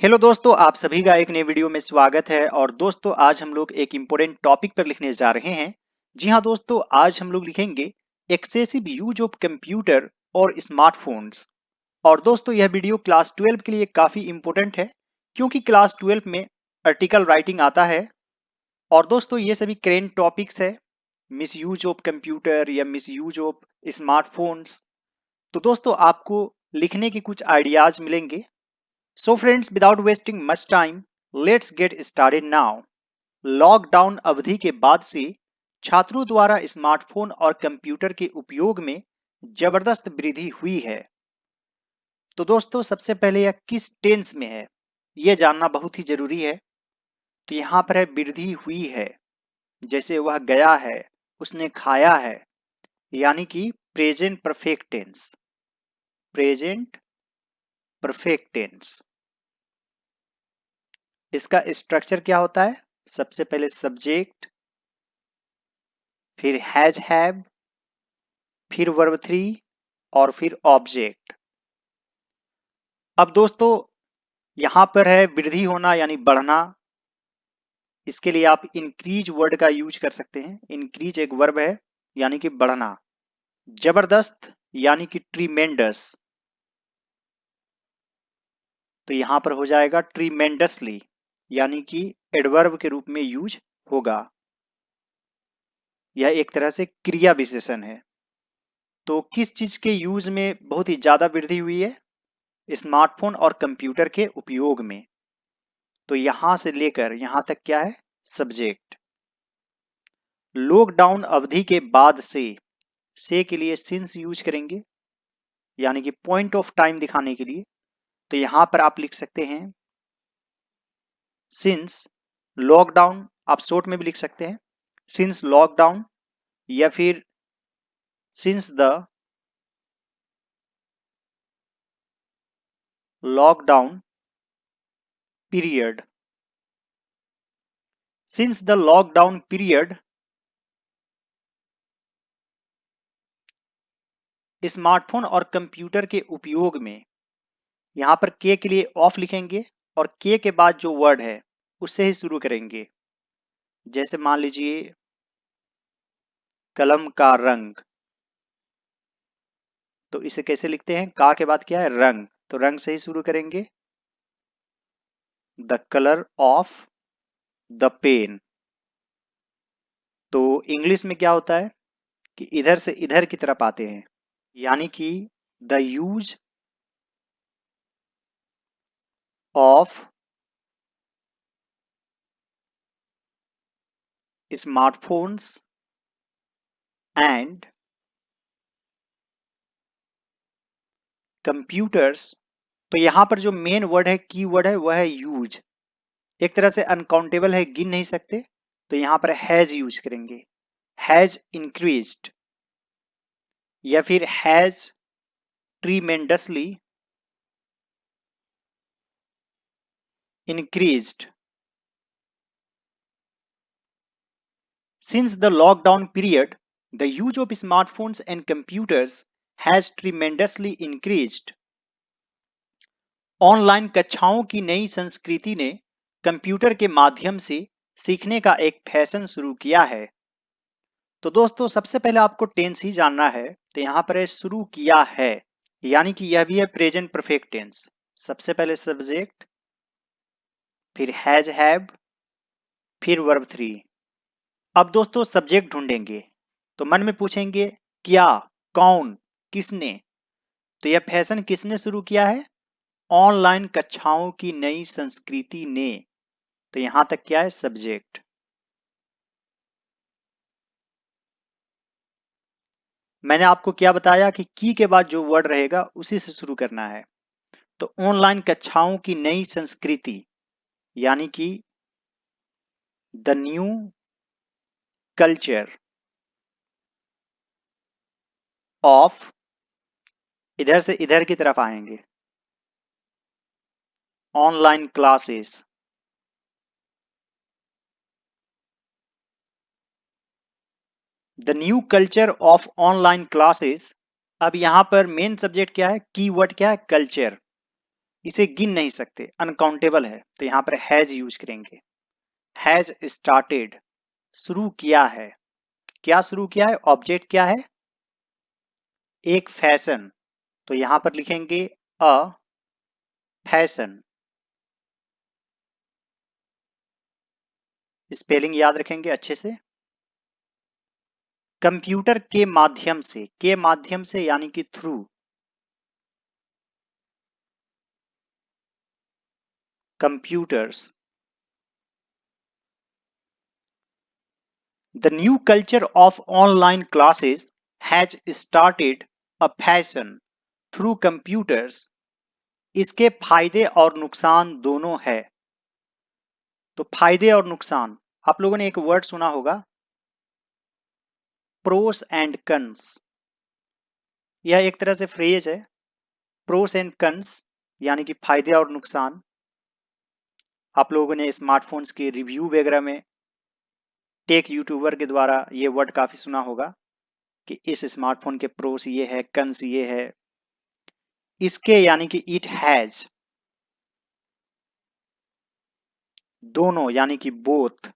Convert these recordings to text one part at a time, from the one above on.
Hello दोस्तों, आप सभी का एक नए वीडियो में स्वागत है। और दोस्तों आज हम लोग एक इम्पोर्टेंट टॉपिक पर लिखने जा रहे हैं। जी हाँ दोस्तों, आज हम लोग लिखेंगे एक्सेसिव यूज ऑफ कंप्यूटर और स्मार्टफोन्स। और दोस्तों यह वीडियो क्लास 12 के लिए काफी इम्पोर्टेंट है, क्योंकि क्लास 12 में आर्टिकल राइटिंग आता है। और दोस्तों ये सभी करेंट टॉपिक्स है, मिस यूज ऑफ कंप्यूटर या मिस यूज ऑफ स्मार्टफोन्स। तो दोस्तों आपको लिखने के कुछ आइडियाज मिलेंगे। So friends, without wasting much time, let's get started now. Lockdown अवधि के बाद से छात्रों द्वारा स्मार्टफोन और कंप्यूटर के उपयोग में जबरदस्त वृद्धि हुई है। तो दोस्तों सबसे पहले यह किस टेंस में है, यह जानना बहुत ही जरूरी है। तो यहाँ पर है वृद्धि हुई है, जैसे वह गया है, उसने खाया है, यानी कि present perfect tense. Present perfect tense. इसका स्ट्रक्चर क्या होता है? सबसे पहले सब्जेक्ट, फिर हैज हैव, फिर वर्ब 3 और फिर ऑब्जेक्ट। अब दोस्तों यहां पर है वृद्धि होना यानी बढ़ना। इसके लिए आप इंक्रीज वर्ड का यूज कर सकते हैं। इंक्रीज एक वर्ब है यानी कि बढ़ना। जबरदस्त यानी कि ट्रीमेंडस, तो यहां पर हो जाएगा ट्रीमेंडसली, यानी कि एडवर्ब के रूप में यूज होगा। यह एक तरह से क्रिया विशेषण है। तो किस चीज के यूज में बहुत ही ज्यादा वृद्धि हुई है? स्मार्टफोन और कंप्यूटर के उपयोग में। तो यहां से लेकर यहां तक क्या है? सब्जेक्ट। लॉकडाउन अवधि के बाद से के लिए सिंस यूज करेंगे, यानी कि पॉइंट ऑफ टाइम दिखाने के लिए। तो यहां पर आप लिख सकते हैं सिंस लॉकडाउन। आप शॉर्ट में भी लिख सकते हैं सिंस लॉकडाउन, या फिर since the lockdown period. Since the lockdown period smartphone और कंप्यूटर के उपयोग में। यहां पर के लिए ऑफ लिखेंगे और के बाद जो वर्ड है उससे ही शुरू करेंगे। जैसे मान लीजिए कलम का रंग, तो इसे कैसे लिखते हैं? का के बाद क्या है? रंग, तो रंग से ही शुरू करेंगे। The colour of the pen. तो इंग्लिश में क्या होता है कि इधर से इधर की तरफ आते हैं, यानी कि the use of smartphones and computers. तो यहां पर जो मेन वर्ड है, की वर्ड है, वह है यूज। एक तरह से अनकाउंटेबल है, गिन नहीं सकते। तो यहां पर हैज यूज करेंगे। हैज इंक्रीज्ड, या फिर has ट्रीमेंडसली increased. Since the lockdown period, the use of smartphones and computers has tremendously increased. Online कक्षाओं की नई संस्कृति ने कंप्यूटर के माध्यम से सीखने का एक फैशन शुरू किया है। तो दोस्तों सबसे पहले आपको टेंस ही जानना है। तो यहां पर है शुरू किया है, यानी कि यह भी है प्रेजेंट परफेक्ट टेंस। सबसे पहले सब्जेक्ट, फिर हैज हैव, फिर वर्ब 3। अब दोस्तों सब्जेक्ट ढूंढेंगे, तो मन में पूछेंगे क्या, कौन, किसने। तो यह फैशन किसने शुरू किया है? ऑनलाइन कक्षाओं की नई संस्कृति ने। तो यहां तक क्या है? सब्जेक्ट। मैंने आपको क्या बताया कि की के बाद जो वर्ड रहेगा उसी से शुरू करना है। तो ऑनलाइन कक्षाओं की नई संस्कृति, यानी कि द न्यू कल्चर ऑफ, इधर से इधर की तरफ आएंगे, online classes. The new culture of online classes. अब यहां पर मेन सब्जेक्ट क्या है? कीवर्ड क्या है? कल्चर। इसे गिन नहीं सकते, अनकाउंटेबल है, तो यहाँ पर हैज यूज करेंगे। हैज स्टार्टेड, शुरू किया है। क्या शुरू किया है? ऑब्जेक्ट क्या है? एक फैशन, तो यहां पर लिखेंगे अ फैशन। स्पेलिंग याद रखेंगे अच्छे से। कंप्यूटर के माध्यम से यानी कि through. Computers. The new culture of online classes has started a fashion through computers. इसके फायदे और नुकसान दोनों है। तो फायदे और नुकसान, आप लोगों ने एक वर्ड सुना होगा, प्रोस एंड कन्स। यह एक तरह से फ्रेज है, प्रोस एंड कन्स, यानी कि फायदे और नुकसान। आप लोगों ने स्मार्टफोन्स के रिव्यू वगैरह में टेक यूट्यूबर के द्वारा ये वर्ड काफी सुना होगा कि इस स्मार्टफोन के प्रोस ये है, कन्स ये है। इसके यानी कि इट हैज, दोनों यानी कि both.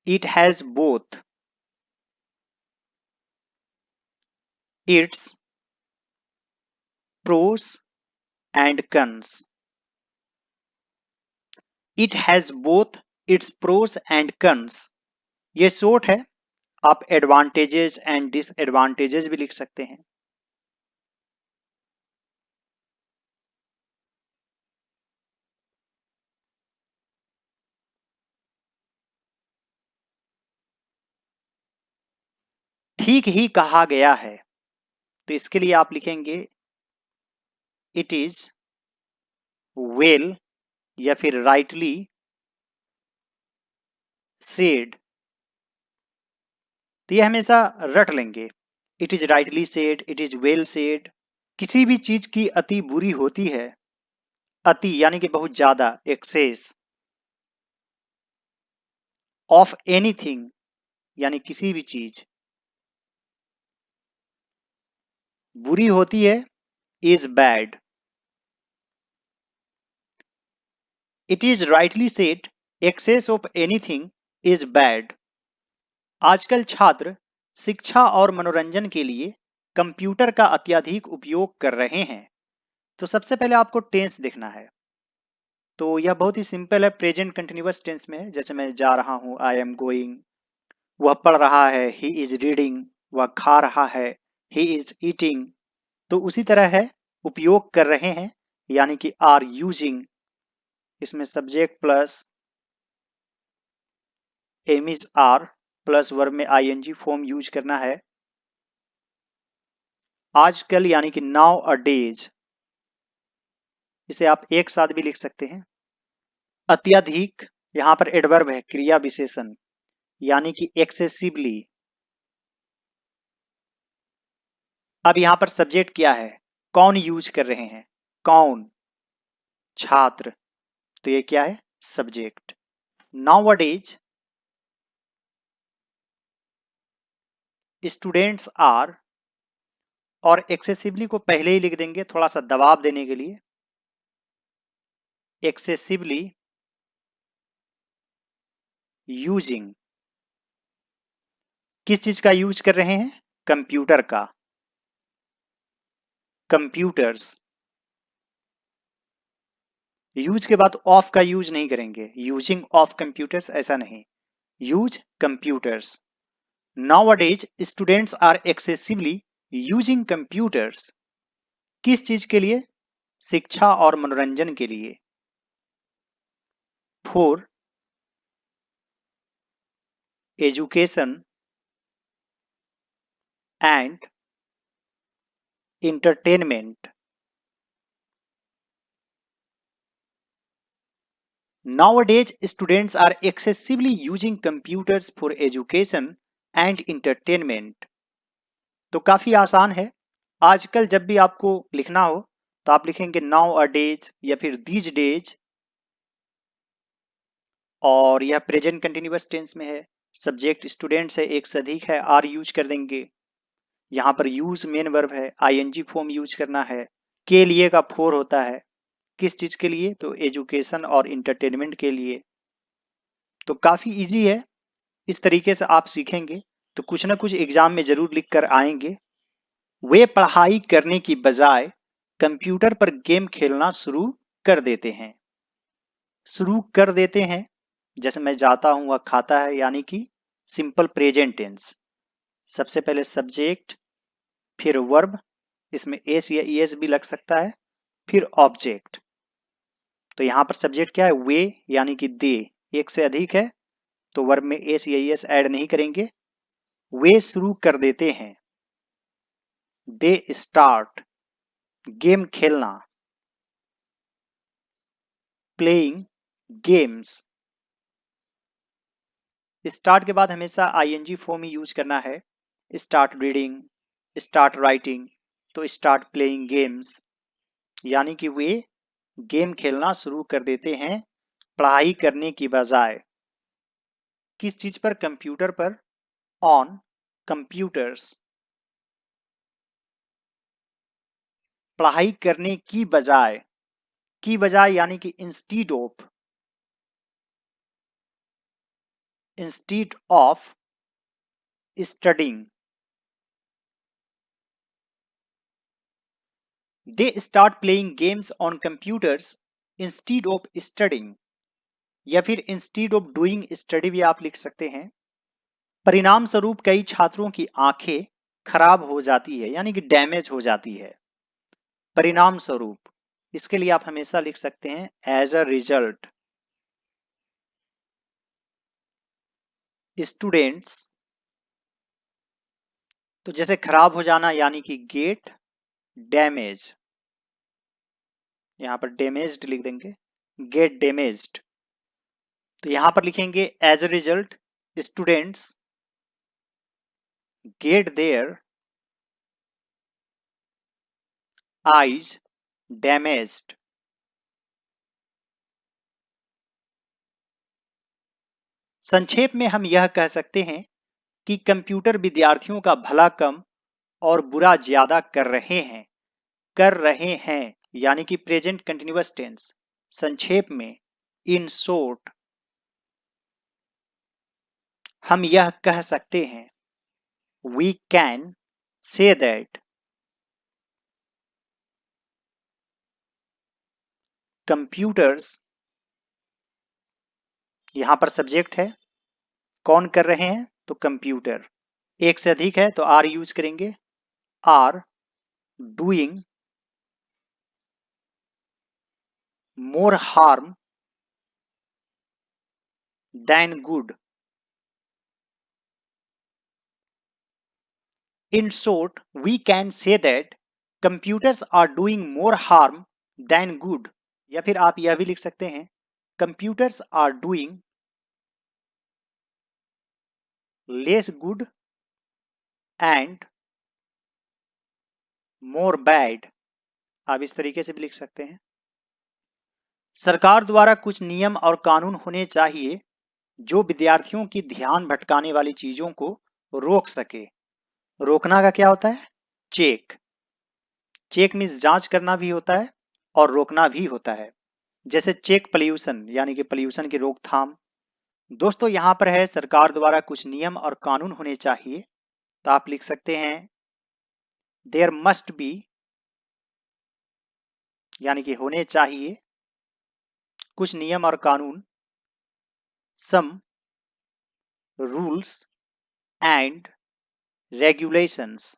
It has both it's pros and cons. It has both it's pros and cons. ये शॉर्ट है, आप एडवांटेजेस एंड डिसएडवांटेजेस भी लिख सकते हैं। ठीक ही कहा गया है, तो इसके लिए आप लिखेंगे इट इज वेल या फिर राइटली सेड। तो ये हमेशा रट लेंगे, it is rightly said, it is well said. किसी भी चीज की अति बुरी होती है, अति यानी कि बहुत ज्यादा, एक्सेस। ऑफ एनीथिंग यानी किसी भी चीज बुरी होती है, is bad. It is rightly said excess of anything is bad. आजकल छात्र शिक्षा और मनोरंजन के लिए कंप्यूटर का अत्यधिक उपयोग कर रहे हैं। तो सबसे पहले आपको टेंस देखना है। तो यह बहुत ही सिंपल है, प्रेजेंट कंटिन्यूअस टेंस में है। जैसे मैं जा रहा हूं, आई एम गोइंग। वह पढ़ रहा है, ही इज रीडिंग। वह खा रहा है, ही इज ईटिंग। तो उसी तरह है, उपयोग कर रहे हैं यानी कि आर यूजिंग। इसमें subject plus am is are plus verb में आईएनजी फॉर्म यूज करना है। आजकल यानी कि नाउ अ डेज, इसे आप एक साथ भी लिख सकते हैं। अत्यधिक, यहां पर एडवर्ब है, क्रिया विशेषण, यानी कि एक्सेसिवली। अब यहां पर सब्जेक्ट क्या है? कौन यूज कर रहे हैं? कौन? छात्र। तो ये क्या है? सब्जेक्ट। नाउअडेज स्टूडेंट्स आर, और एक्सेसिवली को पहले ही लिख देंगे थोड़ा सा दबाव देने के लिए। एक्सेसिवली यूजिंग, किस चीज का यूज कर रहे हैं? कंप्यूटर का। कंप्यूटर्स। यूज के बाद ऑफ का यूज नहीं करेंगे, यूजिंग ऑफ कंप्यूटर्स ऐसा नहीं, use computers. Nowadays students are excessively using computers. किस चीज के लिए? शिक्षा और मनोरंजन के लिए। For education and entertainment. Nowadays, students are excessively using computers for education and entertainment. तो काफी आसान है। आजकल जब भी आपको लिखना हो तो आप लिखेंगे nowadays या फिर these days, और यह प्रेजेंट कंटिन्यूअस टेंस में है। सब्जेक्ट स्टूडेंट्स है, एक सदिक है, आर यूज कर देंगे। यहाँ पर यूज मेन वर्ब है, आईएनजी फॉर्म यूज करना है। के लिए का फोर होता है। किस चीज के लिए? तो एजुकेशन और इंटरटेनमेंट के लिए। तो काफी इजी है, इस तरीके से आप सीखेंगे तो कुछ ना कुछ एग्जाम में जरूर लिख कर आएंगे। वे पढ़ाई करने की बजाय कंप्यूटर पर गेम खेलना शुरू कर देते हैं। शुरू कर देते हैं, जैसे मैं जाता हूं वह खाता है, यानी कि सिंपल प्रेजेंट टेंस। सबसे पहले सब्जेक्ट, फिर वर्ब, इसमें एस या ईएस भी लग सकता है, फिर ऑब्जेक्ट। तो यहां पर सब्जेक्ट क्या है? वे, यानी कि दे। एक से अधिक है तो वर्ब में एस या ईएस ऐड नहीं करेंगे। वे शुरू कर देते हैं। दे स्टार्ट, गेम खेलना। Playing games. स्टार्ट के बाद हमेशा आईएनजी फॉर्म ही यूज करना है। स्टार्ट रीडिंग, स्टार्ट राइटिंग, तो स्टार्ट प्लेइंग गेम्स, यानी कि वे गेम खेलना शुरू कर देते हैं पढ़ाई करने की बजाय। किस चीज पर? कंप्यूटर पर। On computers. पढ़ाई करने की बजाय, की बजाय यानी कि instead of, instead of studying. They start playing games on computers instead of studying, या फिर इंस्टीड ऑफ डूइंग स्टडी भी आप लिख सकते हैं। परिणाम स्वरूप कई छात्रों की आंखें खराब हो जाती है, यानी कि डैमेज हो जाती है। परिणाम स्वरूप, इसके लिए आप हमेशा लिख सकते हैं एज अ रिजल्ट। स्टूडेंट्स, तो जैसे खराब हो जाना यानी कि गेट डैमेज, यहां पर डैमेज्ड लिख देंगे, गेट डैमेज्ड। तो यहां पर लिखेंगे as a result students get their eyes damaged. संक्षेप में हम यह कह सकते हैं कि कंप्यूटर विद्यार्थियों का भला कम और बुरा ज्यादा कर रहे हैं। कर रहे हैं यानी कि प्रेजेंट कंटिन्यूअस टेंस। संक्षेप में, इन शॉर्ट, हम यह कह सकते हैं, we can say that computers, यहां पर सब्जेक्ट है, कौन कर रहे हैं? तो कंप्यूटर। एक से अधिक है तो आर यूज करेंगे। Are doing more harm than good. In short, we can say that computers are doing more harm than good. या फिर आप यह भी लिख सकते हैं, computers are doing less good and more bad. आप इस तरीके से भी लिख सकते हैं। सरकार द्वारा कुछ नियम और कानून होने चाहिए जो विद्यार्थियों की ध्यान भटकाने वाली चीजों को रोक सके। रोकना का क्या होता है? चेक। चेक मीन्स जांच करना भी होता है और रोकना भी होता है। जैसे चेक पॉल्यूशन, यानी कि पॉल्यूशन की रोकथाम। दोस्तों यहां पर है सरकार द्वारा कुछ नियम और कानून होने चाहिए, तो आप लिख सकते हैं देयर मस्ट बी, यानी कि होने चाहिए कुछ नियम और कानून, some rules and regulations.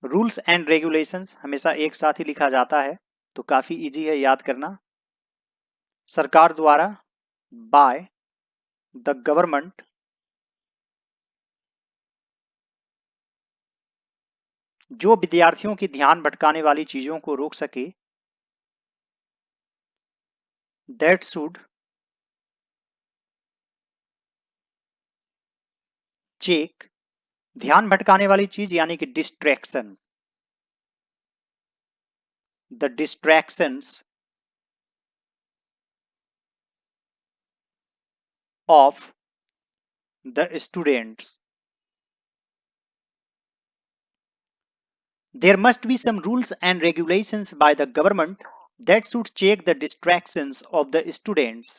Rules and regulations हमेशा एक साथ ही लिखा जाता है, तो काफी इजी है याद करना। सरकार द्वारा, बाय द गवर्नमेंट, जो विद्यार्थियों की ध्यान भटकाने वाली चीजों को रोक सके। दैट शुड चेक, ध्यान भटकाने वाली चीज यानी कि distraction, the distractions of the students। There must be some rules and regulations by the government that should check the distractions of the students.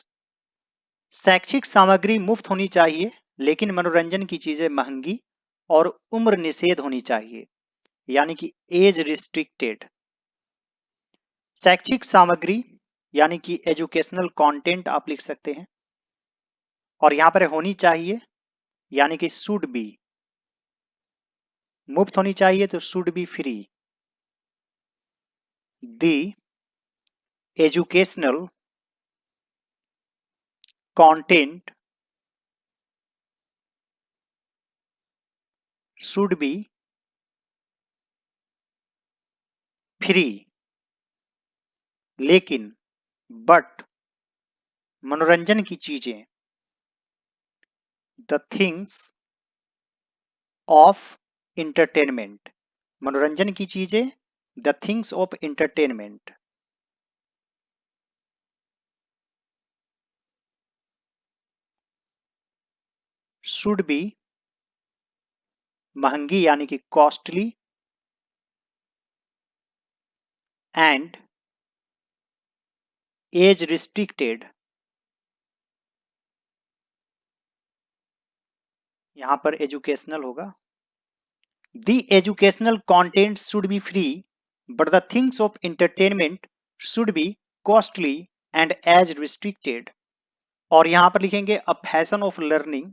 शैक्षिक सामग्री मुफ्त होनी चाहिए, लेकिन मनोरंजन की चीजें महंगी और उम्र निषेध होनी चाहिए, यानी कि एज रिस्ट्रिक्टेड। शैक्षिक सामग्री यानी कि एजुकेशनल कंटेंट आप लिख सकते हैं, और यहां पर होनी चाहिए यानी कि शुड बी। मुफ्त होनी चाहिए तो should be free. The educational content should be free, लेकिन बट मनोरंजन की चीजें द थिंग्स ऑफ इंटरटेनमेंट, मनोरंजन की चीजें the things of entertainment should be महंगी यानी कि कॉस्टली एंड एज रिस्ट्रिक्टेड, यहां पर एजुकेशनल होगा। The educational content should be free but the things of entertainment should be costly and as restricted. और यहां पर लिखेंगे a fashion of learning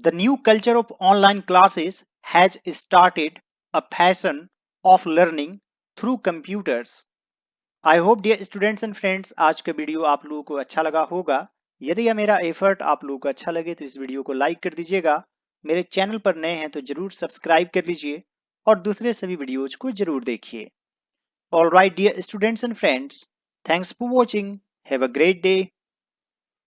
the new culture of online classes has started a fashion of learning through computers. I hope dear students and friends, आज का video आप लोगों को अच्छा लगा होगा। यदि यह मेरा एफर्ट आप लोगों को अच्छा लगे तो इस वीडियो को लाइक कर दीजिएगा। मेरे चैनल पर नए हैं तो जरूर सब्सक्राइब कर लीजिए और दूसरे सभी वीडियोज को जरूर देखिए। All right dear students and friends, thanks for watching, have a great day.